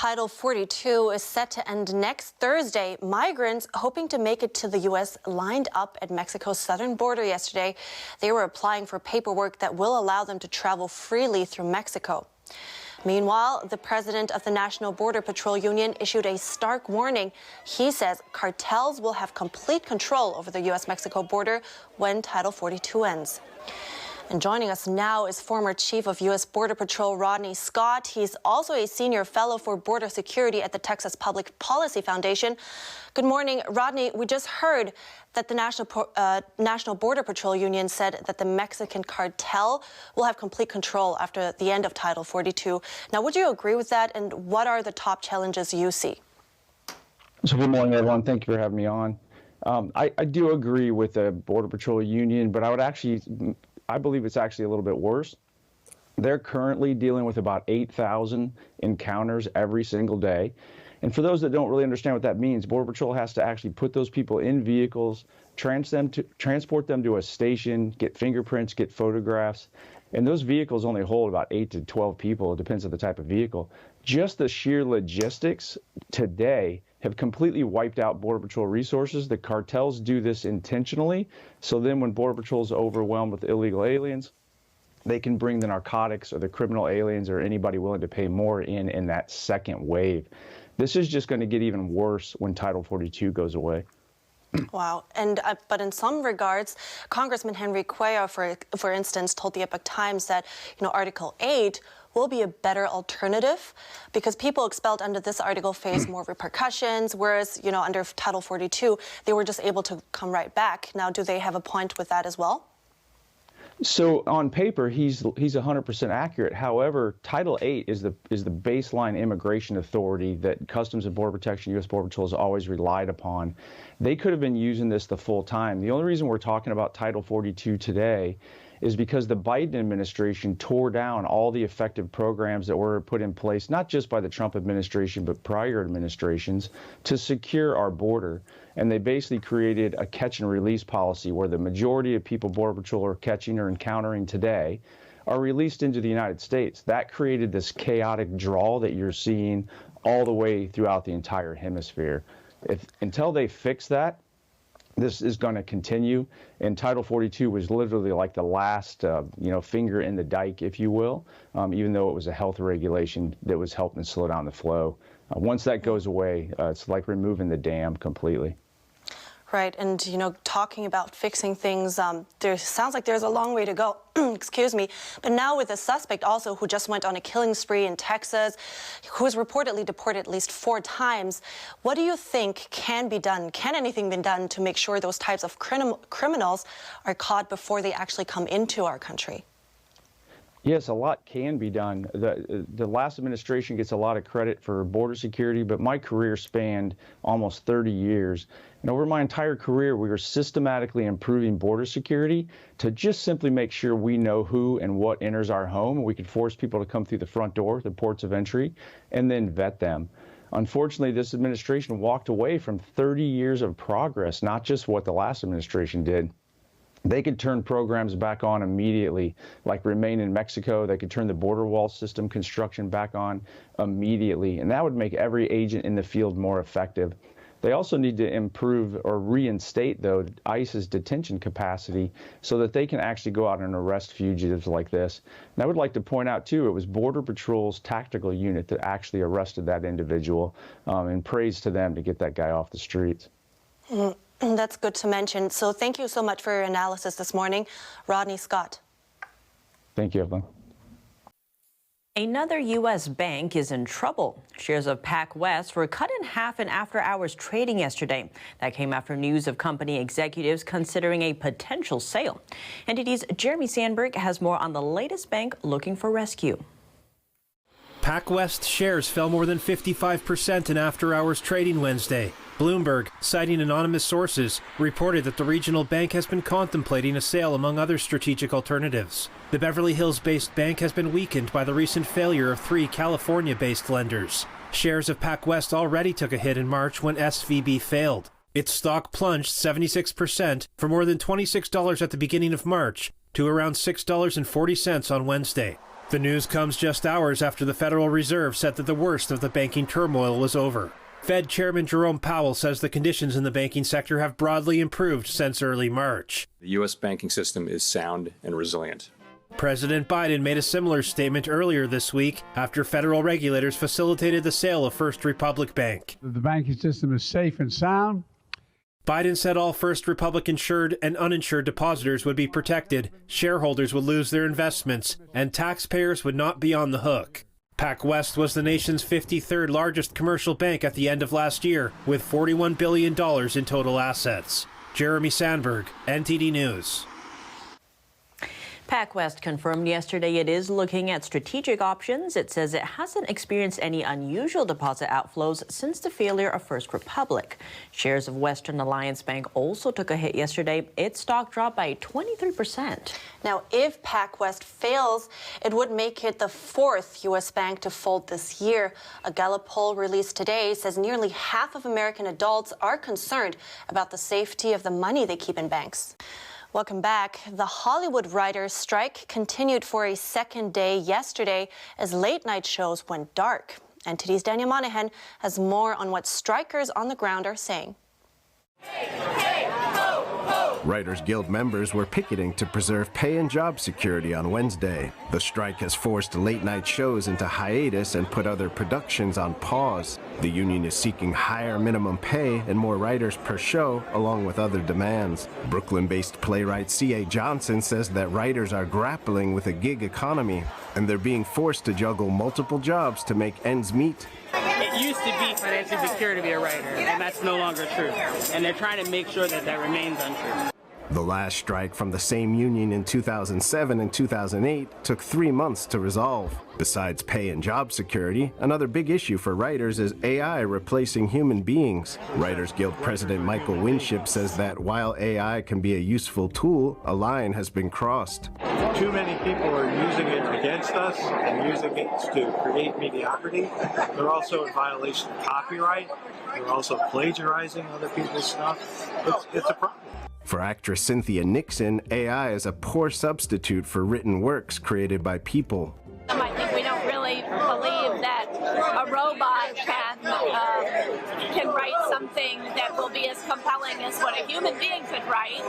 Title 42 is set to end next Thursday. Migrants hoping to make it to the U.S. lined up at Mexico's southern border yesterday. They were applying for paperwork that will allow them to travel freely through Mexico. Meanwhile, the president of the National Border Patrol Union issued a stark warning. He says cartels will have complete control over the U.S.-Mexico border when Title 42 ends. And joining us now is former Chief of U.S. Border Patrol Rodney Scott. He's also a senior fellow for border security at the Texas Public Policy Foundation. Good morning, Rodney. We just heard that the National Border Patrol Union said that the Mexican cartel will have complete control after the end of Title 42. Now, would you agree with that? And what are the top challenges you see? So good morning, everyone. Thank you for having me on. I do agree with the Border Patrol Union, but I believe it's actually a little bit worse. They're currently dealing with about 8,000 encounters every single day. And for those that don't really understand what that means, Border Patrol has to actually put those people in vehicles, transport them to a station, get fingerprints, get photographs. And those vehicles only hold about 8 to 12 people. It depends on the type of vehicle. Just the sheer logistics today have completely wiped out Border Patrol resources. The cartels do this intentionally. So then when Border Patrol is overwhelmed with illegal aliens, they can bring the narcotics or the criminal aliens or anybody willing to pay more in that second wave. This is just going to get even worse when Title 42 goes away. Wow. And but in some regards, Congressman Henry Cuellar, for instance, told the Epoch Times that, Article 8 will be a better alternative because people expelled under this article face more repercussions, whereas, under Title 42, they were just able to come right back. Now, do they have a point with that as well? So on paper, he's 100% accurate. However, Title 8 is the baseline immigration authority that Customs and Border Protection, U.S. Border Patrol has always relied upon. They could have been using this the full time. The only reason we're talking about Title 42 today is because the Biden administration tore down all the effective programs that were put in place, not just by the Trump administration, but prior administrations, to secure our border. And they basically created a catch and release policy where the majority of people Border Patrol are catching or encountering today are released into the United States. That created this chaotic draw that you're seeing all the way throughout the entire hemisphere. Until they fix that, this is going to continue, and Title 42 was literally like the last, finger in the dike, if you will, even though it was a health regulation that was helping slow down the flow. Once that goes away, it's like removing the dam completely. Right, and talking about fixing things, there sounds like there's a long way to go. Excuse me. But now with a suspect also who just went on a killing spree in Texas, who was reportedly deported at least 4 times, what do you think can be done? Can anything be done to make sure those types of criminals are caught before they actually come into our country? Yes, a lot can be done. The last administration gets a lot of credit for border security, but my career spanned almost 30 years. And over my entire career, we were systematically improving border security to just simply make sure we know who and what enters our home. And we could force people to come through the front door, the ports of entry, and then vet them. Unfortunately, this administration walked away from 30 years of progress, not just what the last administration did. They could turn programs back on immediately, like Remain in Mexico. They could turn the border wall system construction back on immediately, and that would make every agent in the field more effective. They also need to improve or reinstate, though, ICE's detention capacity so that they can actually go out and arrest fugitives like this. And I would like to point out, too, it was Border Patrol's tactical unit that actually arrested that individual, and praise to them to get that guy off the streets. That's good to mention. So thank you so much for your analysis this morning, Rodney Scott. Thank you, Evelyn. Another U.S. bank is in trouble. Shares of PacWest were cut in half in after-hours trading yesterday. That came after news of company executives considering a potential sale. NTD's Jeremy Sandberg has more on the latest bank looking for rescue. PacWest shares fell more than 55% in after-hours trading Wednesday. Bloomberg, citing anonymous sources, reported that the regional bank has been contemplating a sale among other strategic alternatives. The Beverly Hills-based bank has been weakened by the recent failure of 3 California-based lenders. Shares of PacWest already took a hit in March when SVB failed. Its stock plunged 76% from more than $26 at the beginning of March to around $6.40 on Wednesday. The news comes just hours after the Federal Reserve said that the worst of the banking turmoil was over. Fed Chairman Jerome Powell says the conditions in the banking sector have broadly improved since early March. The U.S. banking system is sound and resilient. President Biden made a similar statement earlier this week after federal regulators facilitated the sale of First Republic Bank. The banking system is safe and sound. Biden said all First Republic insured and uninsured depositors would be protected, shareholders would lose their investments, and taxpayers would not be on the hook. PacWest was the nation's 53rd largest commercial bank at the end of last year, with $41 billion in total assets. Jeremy Sandberg, NTD News. PacWest confirmed yesterday it is looking at strategic options. It says it hasn't experienced any unusual deposit outflows since the failure of First Republic. Shares of Western Alliance Bank also took a hit yesterday. Its stock dropped by 23%. Now, if PacWest fails, it would make it the fourth U.S. bank to fold this year. A Gallup poll released today says nearly half of American adults are concerned about the safety of the money they keep in banks. Welcome back. The Hollywood writers' strike continued for a second day yesterday as late-night shows went dark. NTD's Daniel Monahan has more on what strikers on the ground are saying. Writers Guild members were picketing to preserve pay and job security on Wednesday. The strike has forced late-night shows into hiatus and put other productions on pause. The union is seeking higher minimum pay and more writers per show, along with other demands. Brooklyn-based playwright C.A. Johnson says that writers are grappling with a gig economy, and they're being forced to juggle multiple jobs to make ends meet. It used to be financially secure to be a writer, and that's no longer true. And they're trying to make sure that that remains untrue. The last strike from the same union in 2007 and 2008 took 3 months to resolve. Besides pay and job security, another big issue for writers is AI replacing human beings. Writers Guild President Michael Winship says that while AI can be a useful tool, a line has been crossed. Too many people are using it against us and using it to create mediocrity. They're also in violation of copyright. They're also plagiarizing other people's stuff. It's a problem. For actress Cynthia Nixon, AI is a poor substitute for written works created by people. I think we don't really believe that a robot can write something that will be as compelling as what a human being could write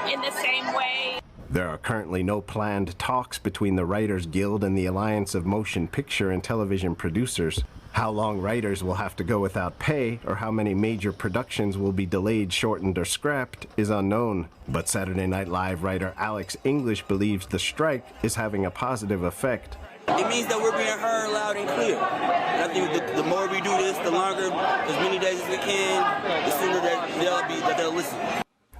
in the same way. There are currently no planned talks between the Writers Guild and the Alliance of Motion Picture and Television Producers. How long writers will have to go without pay or how many major productions will be delayed, shortened, or scrapped is unknown. But Saturday Night Live writer Alex English believes the strike is having a positive effect. It means that we're being heard loud and clear. And I think the more we do this, the longer, as many days as we can, the sooner that they'll listen.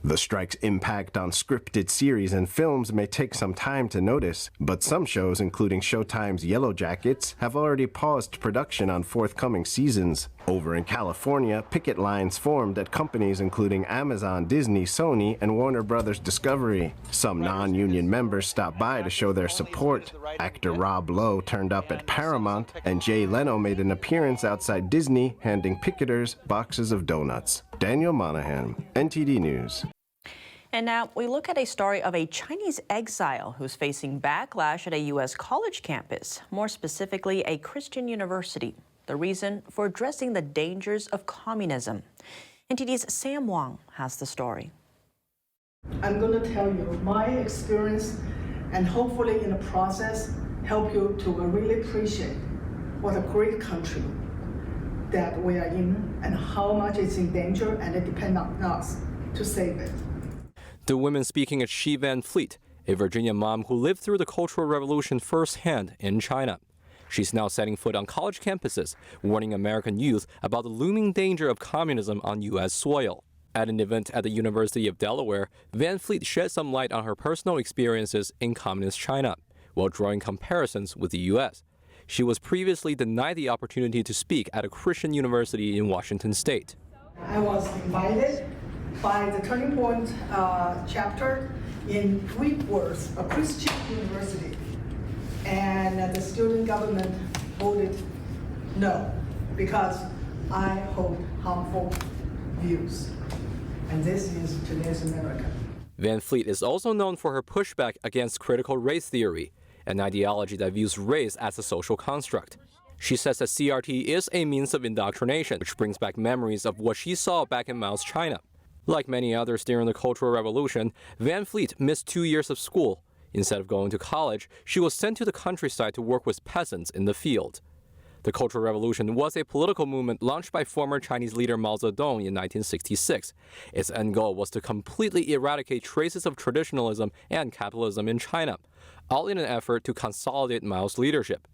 The strike's impact on scripted series and films may take some time to notice, but some shows, including Showtime's Yellow Jackets, have already paused production on forthcoming seasons. Over in California, picket lines formed at companies including Amazon, Disney, Sony, and Warner Brothers Discovery. Some non-union members stopped by to show their support. Actor Rob Lowe turned up at Paramount, and Jay Leno made an appearance outside Disney, handing picketers boxes of donuts. Daniel Monahan, NTD News. And now we look at a story of a Chinese exile who's facing backlash at a U.S. college campus, more specifically a Christian university. The reason for addressing the dangers of communism. NTD's Sam Wong has the story. I'm going to tell you my experience and hopefully in the process help you to really appreciate what a great country that we are in and how much it's in danger, and it depends on us to save it. The woman speaking is Shi Van Fleet, a Virginia mom who lived through the Cultural Revolution firsthand in China. She's now setting foot on college campuses, warning American youth about the looming danger of communism on U.S. soil. At an event at the University of Delaware, Van Fleet shed some light on her personal experiences in communist China, while drawing comparisons with the U.S. She was previously denied the opportunity to speak at a Christian university in Washington state. I was invited by the Turning Point chapter in Dwarf, a Christian university, and the student government voted no because I hold harmful views, and this is today's America. Van Fleet is also known for her pushback against critical race theory, an ideology that views race as a social construct. She says that CRT is a means of indoctrination, which brings back memories of what she saw back in Mao's China. Like many others during the Cultural Revolution, Van Fleet missed 2 years of school. Instead of going to college, she was sent to the countryside to work with peasants in the field. The Cultural Revolution was a political movement launched by former Chinese leader Mao Zedong in 1966. Its end goal was to completely eradicate traces of traditionalism and capitalism in China, all in an effort to consolidate Mao's leadership.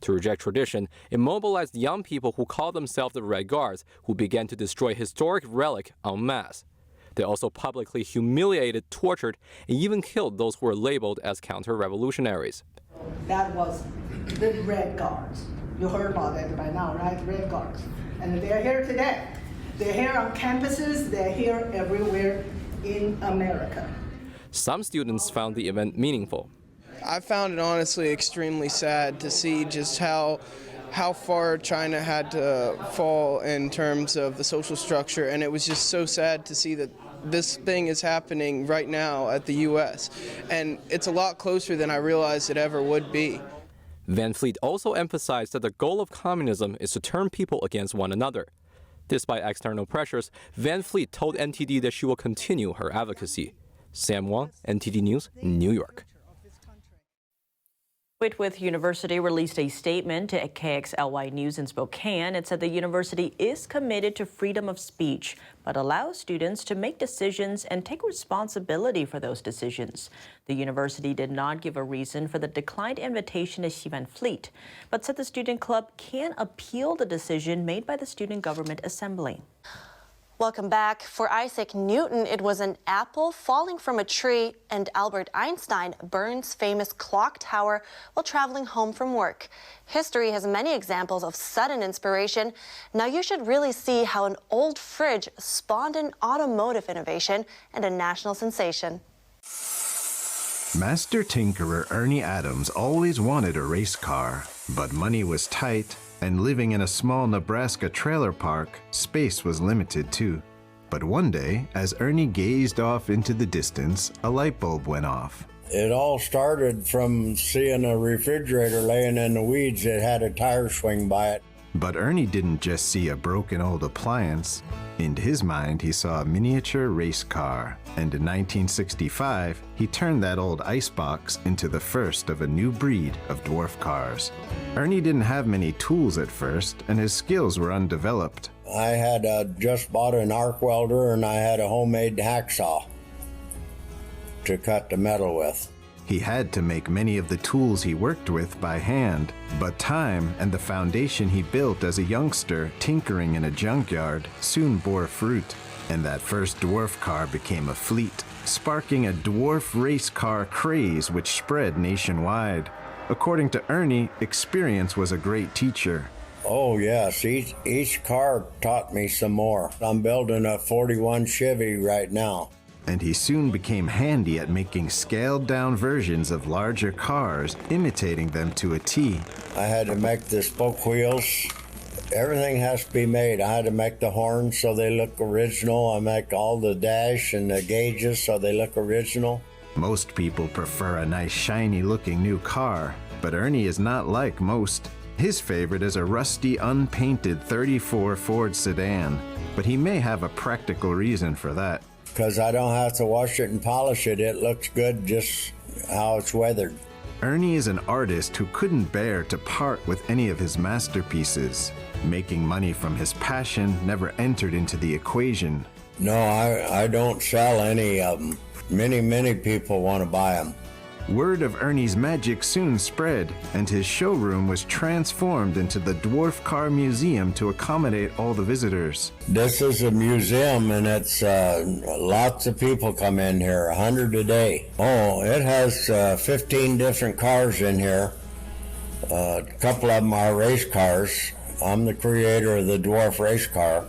To reject tradition, it mobilized young people who called themselves the Red Guards, who began to destroy historic relic en masse. They also publicly humiliated, tortured, and even killed those who were labeled as counter-revolutionaries. That was the Red Guards. You heard about that by now, right? Red Guards. And they're here today. They're here on campuses. They're here everywhere in America. Some students found the event meaningful. I found it honestly extremely sad to see just how far China had to fall in terms of the social structure, and it was just so sad to see that this thing is happening right now at the U.S., and it's a lot closer than I realized it ever would be. Van Fleet also emphasized that the goal of communism is to turn people against one another. Despite external pressures, Van Fleet told NTD that she will continue her advocacy. Sam Wang, NTD News, New York. Whitworth University released a statement to KXLY News in Spokane. It said the university is committed to freedom of speech, but allows students to make decisions and take responsibility for those decisions. The university did not give a reason for the declined invitation to Van Fleet, but said the student club can appeal the decision made by the Student Government Assembly. Welcome back. For Isaac Newton, it was an apple falling from a tree, and Albert Einstein Bern's famous clock tower while traveling home from work. History has many examples of sudden inspiration. Now you should really see how an old fridge spawned an automotive innovation and a national sensation. Master tinkerer Ernie Adams always wanted a race car, but money was tight, and living in a small Nebraska trailer park, space was limited too. But one day, as Ernie gazed off into the distance, a light bulb went off. It all started from seeing a refrigerator laying in the weeds that had a tire swing by it. But Ernie didn't just see a broken old appliance. In his mind, he saw a miniature race car, and in 1965, he turned that old icebox into the first of a new breed of dwarf cars. Ernie didn't have many tools at first, and his skills were undeveloped. I had just bought an arc welder, and I had a homemade hacksaw to cut the metal with. He had to make many of the tools he worked with by hand, but time and the foundation he built as a youngster tinkering in a junkyard soon bore fruit, and that first dwarf car became a fleet, sparking a dwarf race car craze which spread nationwide. According to Ernie, experience was a great teacher. Oh yes, each car taught me some more. I'm building a 41 Chevy right now. And he soon became handy at making scaled-down versions of larger cars, imitating them to a T. I had to make the spoke wheels. Everything has to be made. I had to make the horns so they look original. I make all the dash and the gauges so they look original. Most people prefer a nice shiny-looking new car, but Ernie is not like most. His favorite is a rusty, unpainted 34 Ford sedan, but he may have a practical reason for that. Because I don't have to wash it and polish it. It looks good just how it's weathered. Ernie is an artist who couldn't bear to part with any of his masterpieces. Making money from his passion never entered into the equation. No, I don't sell any of them. Many people want to buy them. Word of Ernie's magic soon spread, and his showroom was transformed into the Dwarf Car Museum to accommodate all the visitors. This is a museum, and it's lots of people come in here, 100 a day. Oh, it has 15 different cars in here. A couple of them are race cars. I'm the creator of the Dwarf race car,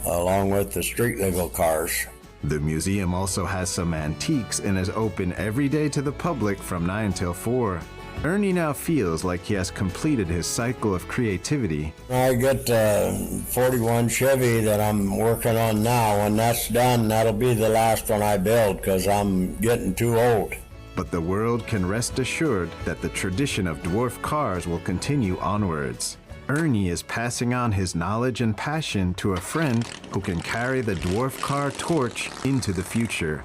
along with the street legal cars. The museum also has some antiques and is open every day to the public from 9 till 4. Ernie now feels like he has completed his cycle of creativity. I get the 41 Chevy that I'm working on now. When that's done, that'll be the last one I build because I'm getting too old. But the world can rest assured that the tradition of dwarf cars will continue onwards. Ernie is passing on his knowledge and passion to a friend who can carry the dwarf car torch into the future.